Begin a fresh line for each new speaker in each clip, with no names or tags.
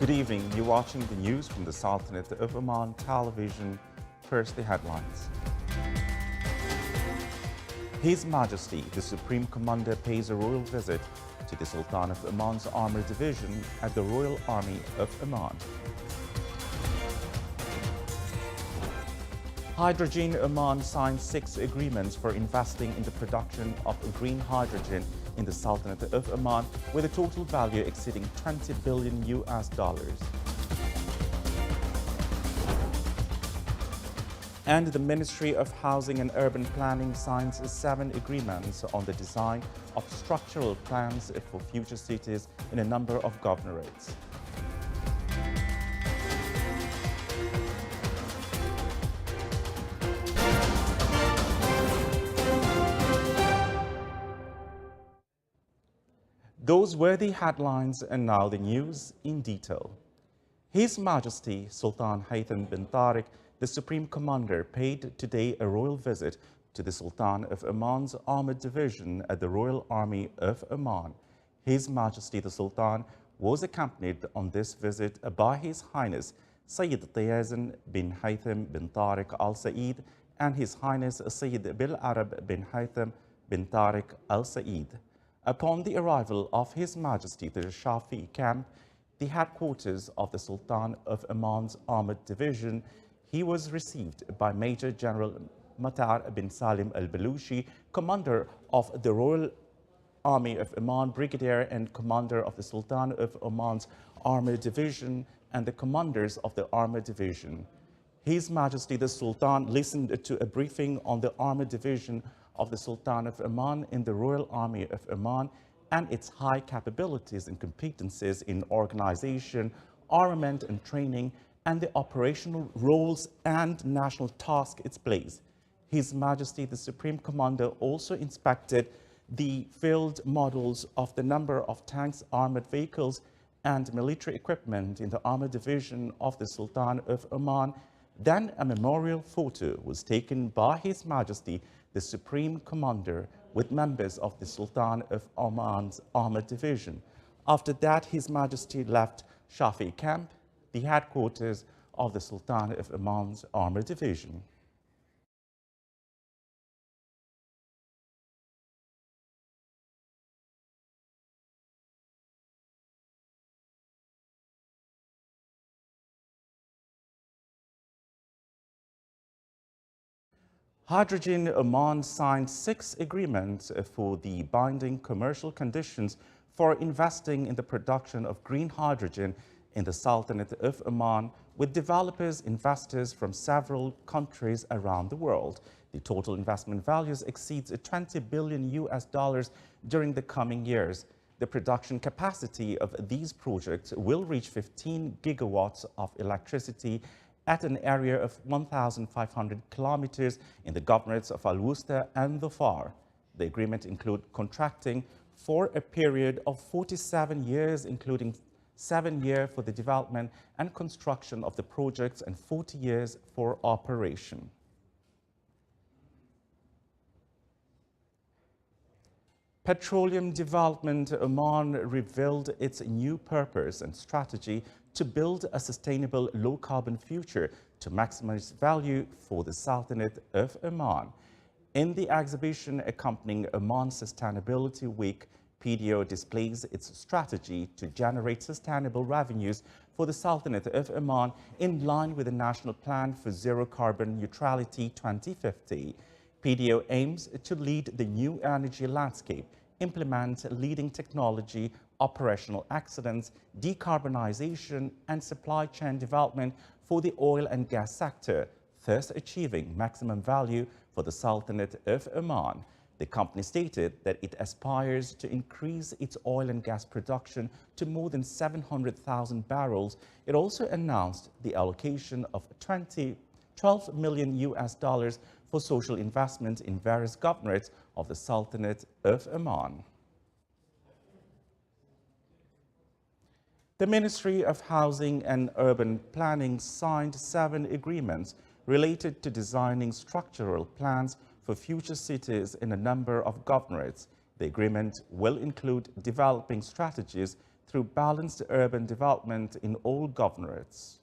Good evening. You're watching the news from the Sultanate of Oman television. First, the headlines. His Majesty, the Supreme Commander, pays a royal visit to the Sultan of Oman's Armored Division at the Royal Army of Oman. Hydrogen Oman signed 6 agreements for investing in the production of green hydrogen in the Sultanate of Oman, with a total value exceeding $20 billion. And the Ministry of Housing and Urban Planning signs 7 agreements on the design of structural plans for future cities in a number of governorates. Those were the headlines, and now the news in detail. His Majesty Sultan Haytham bin Tariq, the Supreme Commander, paid today a royal visit to the Sultan of Oman's Armored Division at the Royal Army of Oman. His Majesty the Sultan was accompanied on this visit by His Highness Sayyid Tayazin bin Haytham bin Tariq Al Said and His Highness Sayyid Bil Arab bin Haytham bin Tariq Al Said. Upon the arrival of His Majesty the Shafi camp, the headquarters of the Sultan of Oman's Armored Division, he was received by Major General Matar bin Salim al-Balushi, Commander of the Royal Army of Oman, Brigadier and Commander of the Sultan of Oman's Armored Division, and the commanders of the Armored Division. His Majesty the Sultan listened to a briefing on the Armored Division of the Sultan of Oman in the Royal Army of Oman and its high capabilities and competencies in organization, armament and training, and the operational roles and national tasks it plays. His Majesty the Supreme Commander also inspected the field models of the number of tanks, armored vehicles, and military equipment in the Armored Division of the Sultan of Oman. Then a memorial photo was taken by His Majesty the Supreme Commander with members of the Sultan of Oman's Armored Division. After that, His Majesty left Shafi camp, the headquarters of the Sultan of Oman's Armored Division. Hydrogen Oman signed 6 agreements for the binding commercial conditions for investing in the production of green hydrogen in the Sultanate of Oman with developers, investors from several countries around the world. The total investment values exceeds $20 billion during the coming years. The production capacity of these projects will reach 15 gigawatts of electricity at an area of 1,500 kilometers in the governorates of Al-Wusta and Dhofar. The agreement includes contracting for a period of 47 years, including 7 years for the development and construction of the projects and 40 years for operation. Petroleum Development Oman revealed its new purpose and strategy to build a sustainable low-carbon future to maximize value for the Sultanate of Oman. In the exhibition accompanying Oman Sustainability Week, PDO displays its strategy to generate sustainable revenues for the Sultanate of Oman in line with the National Plan for Zero Carbon Neutrality 2050. PDO aims to lead the new energy landscape, implement leading technology, operational excellence, decarbonization, and supply chain development for the oil and gas sector, thus achieving maximum value for the Sultanate of Oman. The company stated that it aspires to increase its oil and gas production to more than 700,000 barrels. It also announced the allocation of $12 million for social investment in various governorates of the Sultanate of Oman. The Ministry of Housing and Urban Planning signed 7 agreements related to designing structural plans for future cities in a number of governorates. The agreement will include developing strategies through balanced urban development in all governorates.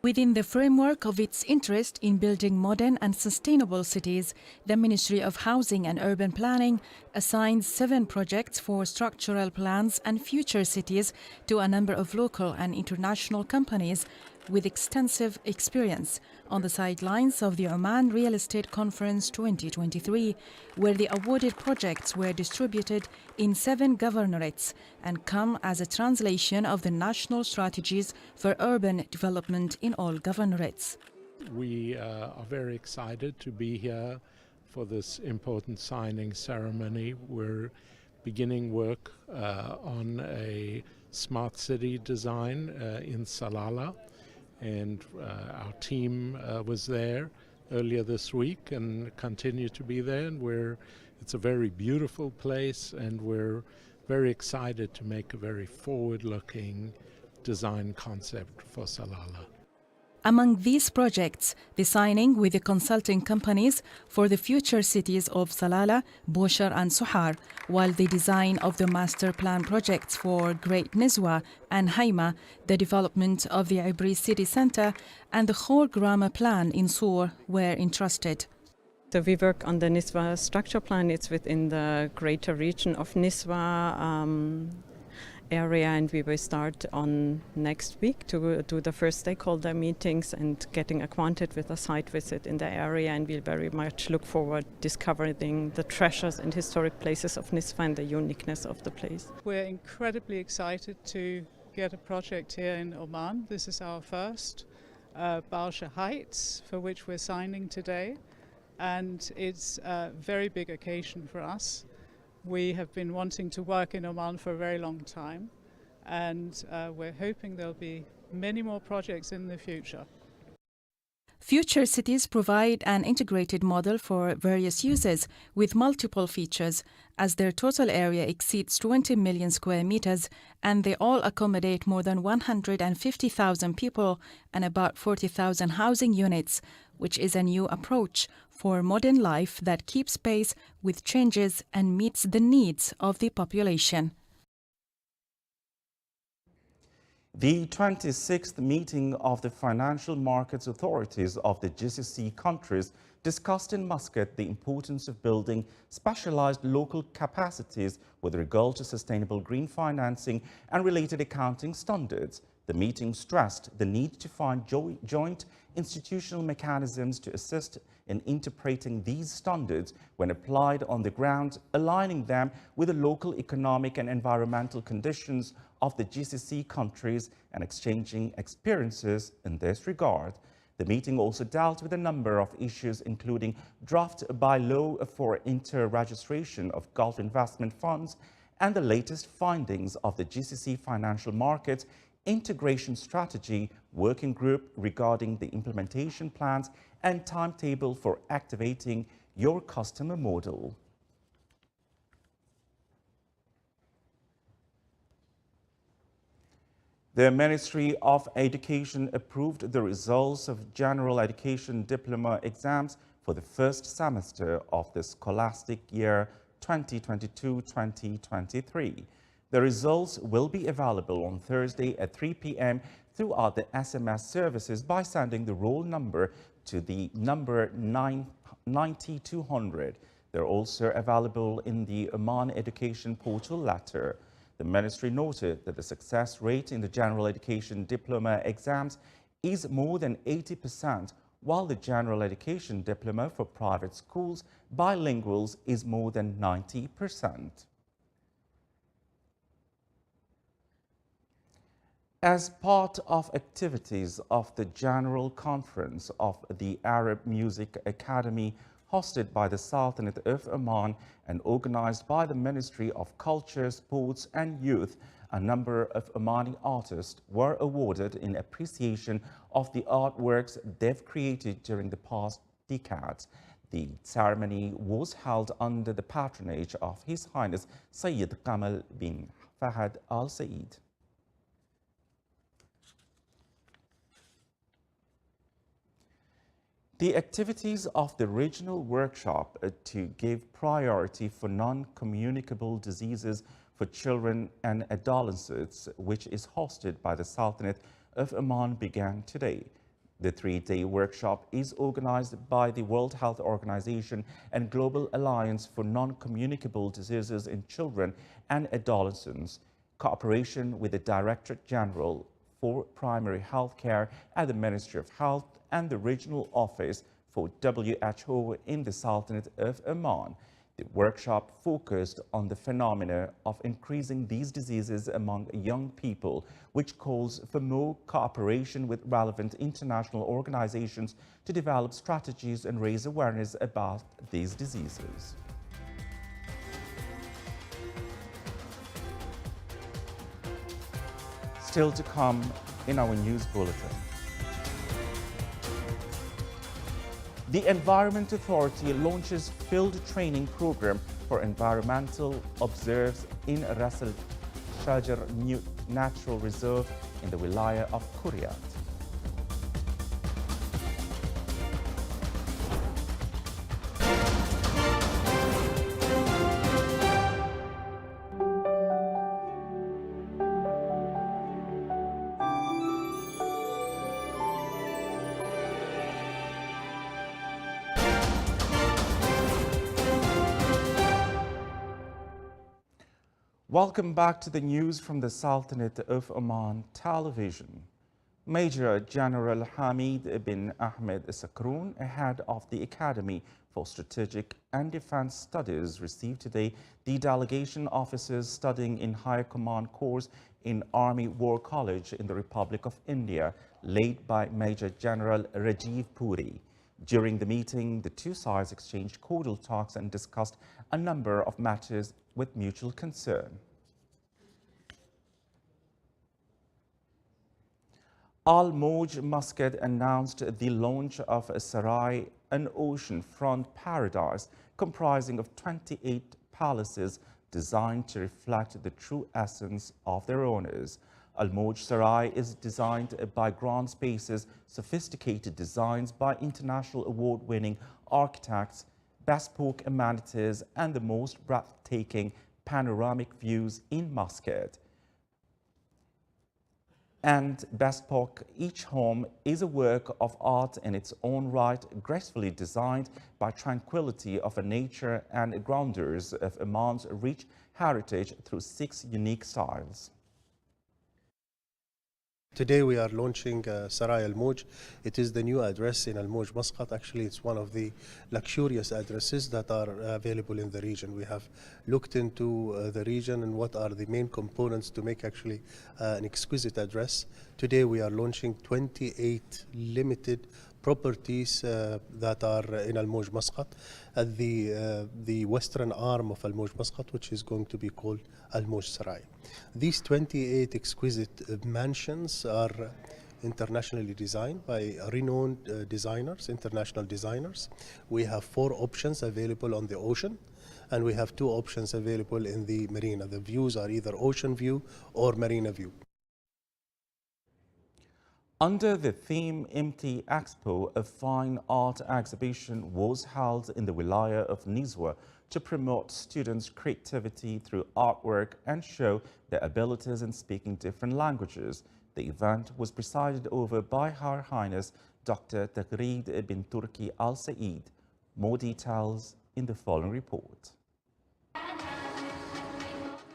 Within the framework of its interest in building modern and sustainable cities, the Ministry of Housing and Urban Planning assigned 7 projects for structural plans and future cities to a number of local and international companies with extensive experience on the sidelines of the Oman Real Estate Conference 2023, where the awarded projects were distributed in 7 governorates and come as a translation of the national strategies for urban development in all governorates.
We are very excited to be here for this important signing ceremony. We're beginning work on a smart city design in Salalah, and our team was there earlier this week and continue to be there, and it's a very beautiful place, and we're very excited to make a very forward-looking design concept for Salalah.
Among these projects, the signing with the consulting companies for the future cities of Salalah, Boshar and Suhar, while the design of the master plan projects for Great Nizwa and Haima, the development of the Ibri City Centre and the whole grammar plan in Sur were entrusted.
So we work on the Nizwa structure plan. It's within the greater region of Nizwa area, and we will start on next week to do the first stakeholder meetings and getting acquainted with a site visit in the area, and we'll very much look forward discovering the treasures and historic places of Nizwa and the uniqueness of the place.
We're incredibly excited to get a project here in Oman. This is our first, Barsha Heights, for which we're signing today, and it's a very big occasion for us. We have been wanting to work in Oman for a very long time, and we're hoping there'll be many more projects in the future.
Future cities provide an integrated model for various uses with multiple features, as their total area exceeds 20 million square meters, and they all accommodate more than 150,000 people and about 40,000 housing units, which is a new approach for modern life that keeps pace with changes and meets the needs of the population.
The 26th meeting of the Financial Markets Authorities of the GCC countries discussed in Muscat the importance of building specialized local capacities with regard to sustainable green financing and related accounting standards. The meeting stressed the need to find joint institutional mechanisms to assist in interpreting these standards when applied on the ground, aligning them with the local economic and environmental conditions of the GCC countries and exchanging experiences in this regard. The meeting also dealt with a number of issues, including draft bylaw for inter-registration of Gulf investment funds and the latest findings of the GCC Financial Markets Integration Strategy Working Group regarding the implementation plans and timetable for activating your customer model. The Ministry of Education approved the results of General Education Diploma exams for the first semester of the scholastic year 2022-2023. The results will be available on Thursday at 3 p.m. throughout the SMS services by sending the roll number to the number 90200. They're also available in the Oman Education Portal letter. The ministry noted that the success rate in the General Education Diploma exams is more than 80%, while the General Education Diploma for private schools bilinguals is more than 90%. As part of activities of the General Conference of the Arab Music Academy hosted by the Sultanate of Oman and organized by the Ministry of Culture, Sports and Youth, a number of Omani artists were awarded in appreciation of the artworks they've created during the past decades. The ceremony was held under the patronage of His Highness Sayyid Kamal bin Fahad Al Said. The activities of the regional workshop to give priority for non-communicable diseases for for Children and Adolescents, which is hosted by the Sultanate of Oman, began today. The three-day workshop is organized by the World Health Organization and Global Alliance for Non-Communicable Diseases in Children and Adolescents, cooperation with the Directorate General for Primary Health Care at the Ministry of Health and the Regional Office for WHO in the Sultanate of Oman. The workshop focused on the phenomena of increasing these diseases among young people, which calls for more cooperation with relevant international organizations to develop strategies and raise awareness about these diseases. Still to come in our news bulletin. The Environment Authority launches field training program for environmental observers in Ras Al Shajar Natural Reserve in the Wilaya of Kuryat. Welcome back to the news from the Sultanate of Oman Television. Major General Hamid bin Ahmed Sakroon, head of the Academy for Strategic and Defense Studies, received today the delegation officers studying in Higher Command course in Army War College in the Republic of India, led by Major General Rajiv Puri. During the meeting, the two sides exchanged cordial talks and discussed a number of matters with mutual concern. Al Moj Muscat announced the launch of a Sarai, an oceanfront paradise comprising of 28 palaces designed to reflect the true essence of their owners. Al Moj Sarai is designed by Grand Spaces, sophisticated designs by international award-winning architects, bespoke amenities, and the most breathtaking panoramic views in Muscat. And bespoke, each home is a work of art in its own right, gracefully designed by tranquility of a nature and grounders of Oman's rich heritage through 6 unique styles.
Today we are launching Sarai Al Moj. It is the new address in Al Moj Muscat. Actually, it's one of the luxurious addresses that are available in the region. We have looked into the region and what are the main components to make actually an exquisite address. Today we are launching 28 limited properties that are in Al Moj Muscat at the western arm of Al Moj Muscat, which is going to be called Al Moj Sarai. These 28 exquisite mansions are internationally designed by renowned designers, international designers. We have 4 options available on the ocean, and we have 2 options available in the marina. The views are either ocean view or marina view.
Under the theme Empty Expo, a fine art exhibition was held in the Wilaya of Nizwa to promote students' creativity through artwork and show their abilities in speaking different languages. The event was presided over by Her Highness Dr. Tagreed bin Turki Al Saeed. More details in the following report.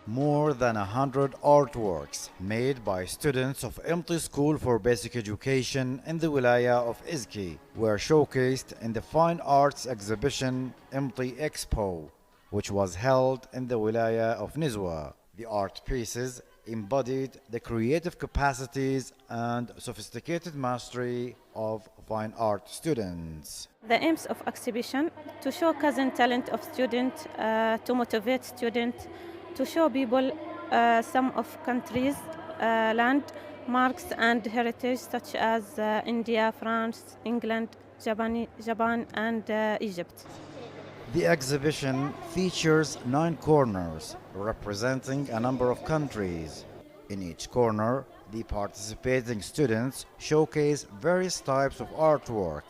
More than 100 artworks made by students of Empty School for Basic Education in the Wilaya of Izki were showcased in the Fine Arts exhibition Empty Expo, which was held in the Wilaya of Nizwa. The art pieces embodied the creative capacities and sophisticated mastery of fine art students.
The aims of exhibition to showcase the talent of students, to motivate students, to show people some of countries, landmarks and heritage such as India, France, England, Japan and Egypt.
The exhibition features 9 corners representing a number of countries. In each corner, the participating students showcase various types of artwork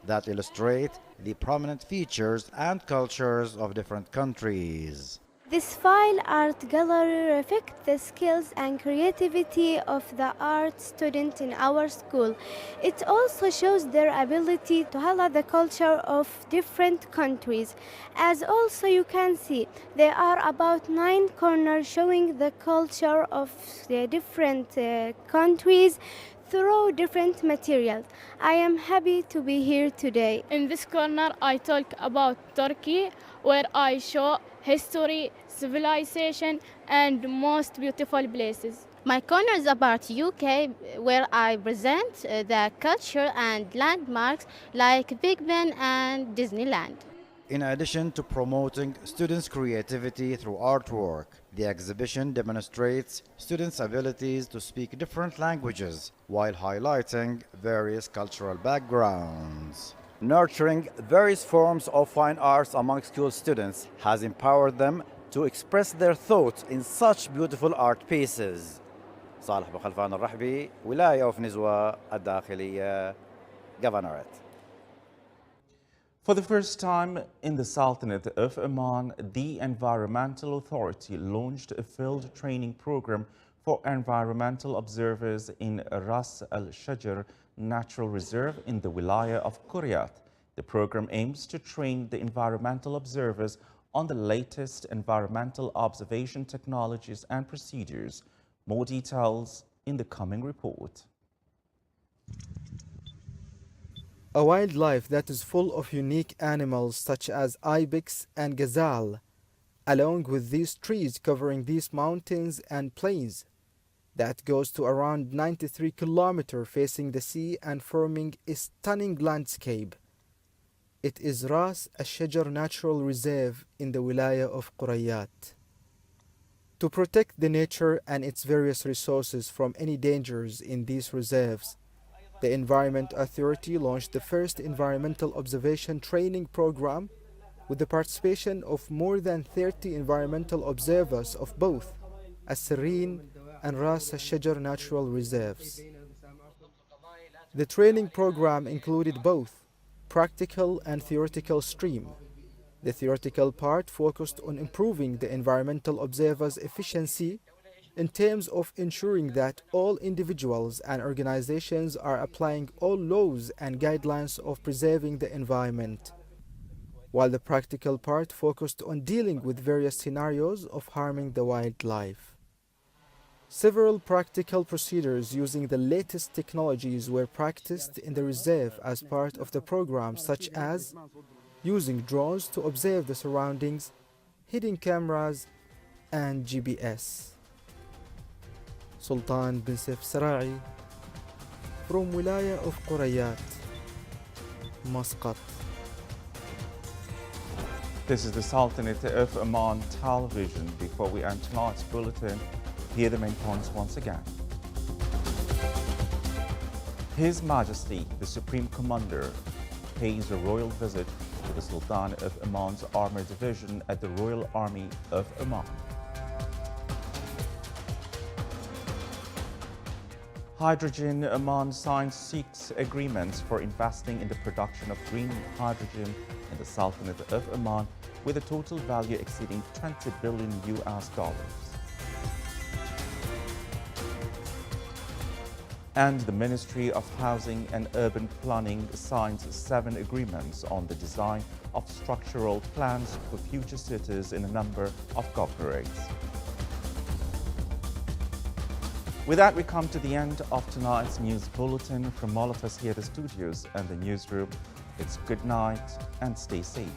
that illustrate the prominent features and cultures of different countries.
This fine art gallery reflects the skills and creativity of the art students in our school. It also shows their ability to highlight the culture of different countries. As also you can see, there are about 9 corners showing the culture of the different countries through different materials. I am happy to be here today.
In this corner, I talk about Turkey, where I show history, civilization, and most beautiful places.
My corner is about UK, where I present the culture and landmarks like Big Ben and Disneyland.
In addition to promoting students' creativity through artwork, the exhibition demonstrates students' abilities to speak different languages while highlighting various cultural backgrounds. Nurturing various forms of fine arts among school students has empowered them to express their thoughts in such beautiful art pieces. صالح بن خلفان الرحبي، ولاية of نزوة الداخلية Governorate.
For the first time in the Sultanate of Oman, the Environmental Authority launched a field training program for environmental observers in Ras al-Shajar Natural Reserve in the Wilaya of Kuryat. The program aims to train the environmental observers on the latest environmental observation technologies and procedures. More details in the coming report.
A wildlife that is full of unique animals such as ibex and gazelle, along with these trees covering these mountains and plains, that goes to around 93 kilometers facing the sea and forming a stunning landscape. It is Ras al-Shajar Natural Reserve in the Wilaya of Qurayat. To protect the nature and its various resources from any dangers in these reserves, the Environment Authority launched the first environmental observation training program with the participation of more than 30 environmental observers of both As-Sirrin and Ras al-Shajar Natural Reserves. The training program included both practical and theoretical stream. The theoretical part focused on improving the environmental observers' efficiency in terms of ensuring that all individuals and organizations are applying all laws and guidelines of preserving the environment, while the practical part focused on dealing with various scenarios of harming the wildlife. Several practical procedures using the latest technologies were practiced in the reserve as part of the program, such as using drones to observe the surroundings, hidden cameras, and GPS. Sultan bin Saif Sara'i from Wilaya of Qurayat, Muscat.
This is the Sultanate of Oman television. Before we end tonight's bulletin, here are the main points once again. His Majesty, the Supreme Commander, pays a royal visit to the Sultan of Oman's Armor Division at the Royal Army of Oman. Hydrogen Oman signs 6 agreements for investing in the production of green hydrogen in the Sultanate of Oman, with a total value exceeding $20 billion. And the Ministry of Housing and Urban Planning signs 7 agreements on the design of structural plans for future cities in a number of governorates. With that, we come to the end of tonight's news bulletin. From all of us here at the studios and the newsroom, it's good night and stay safe.